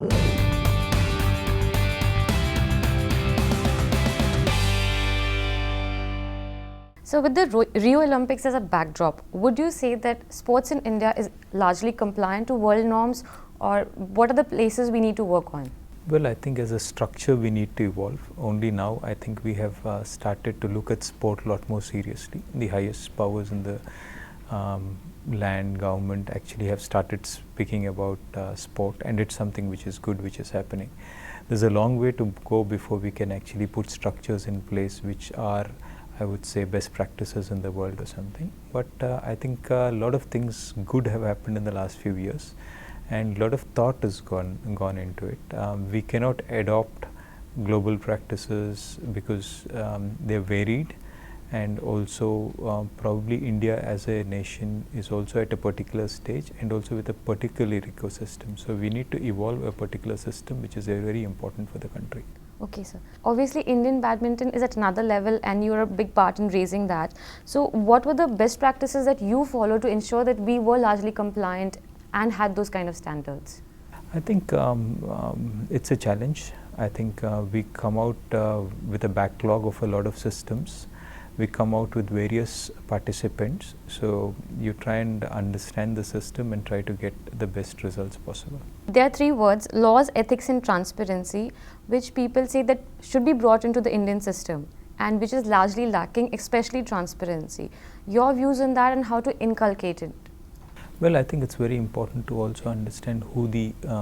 So with the Rio Olympics as a backdrop, would you say that sports in India is largely compliant to world norms, or what are the places we need to work on? Well, I think as a structure we need to evolve. Only now I think we have started to look at sport a lot more seriously. The highest powers in the land, government actually have started speaking about sport, and it's something which is good, which is happening. There's a long way to go before we can actually put structures in place which are, I would say, best practices in the world or something. But I think a lot of things good have happened in the last few years, and a lot of thought has gone into it. We cannot adopt global practices because they're varied, and also probably India as a nation is also at a particular stage and also with a particular ecosystem. So we need to evolve a particular system which is very important for the country. Okay, sir. Obviously, Indian badminton is at another level and you're a big part in raising that. So what were the best practices that you followed to ensure that we were largely compliant and had those kind of standards? I think it's a challenge. I think we come out with a backlog of a lot of systems. We come out with various participants. So you try and understand the system and try to get the best results possible. There are three words: laws, ethics and transparency, which people say that should be brought into the Indian system and which is largely lacking, especially transparency. Your views on that and how to inculcate it? Well, I think it's very important to also understand who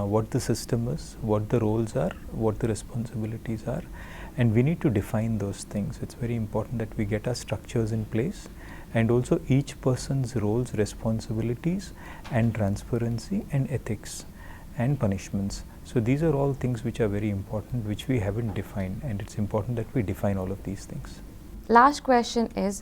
what the system is, what the roles are, what the responsibilities are, and we need to define those things. It's very important that we get our structures in place, and also each person's roles, responsibilities, and transparency, and ethics, and punishments. So these are all things which are very important, which we haven't defined, and it's important that we define all of these things. Last question is,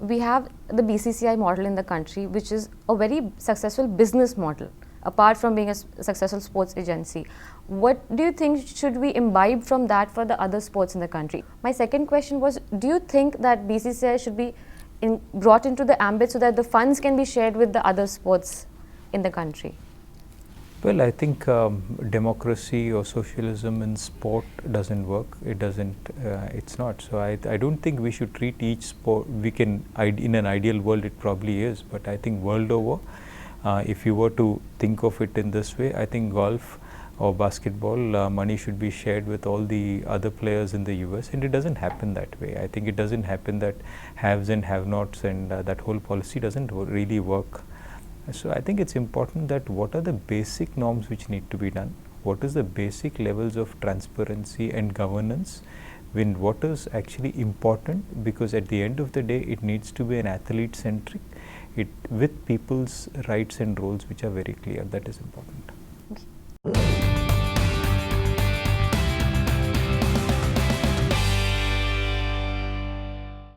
we have the BCCI model in the country, which is a very successful business model, apart from being a successful sports agency. What do you think should we imbibe from that for the other sports in the country? My second question was, do you think that BCCI should be brought into the ambit so that the funds can be shared with the other sports in the country? Well, I think democracy or socialism in sport doesn't work. It doesn't, it's not. So I don't think we should treat each sport, in an ideal world it probably is, but I think world over, if you were to think of it in this way, I think golf or basketball money should be shared with all the other players in the US, and it doesn't happen that way. I think it doesn't happen that haves and have-nots, and that whole policy doesn't really work. So I think it's important that what are the basic norms which need to be done, what is the basic levels of transparency and governance, when what is actually important, because at the end of the day it needs to be an athlete centric, with people's rights and roles which are very clear. That is important.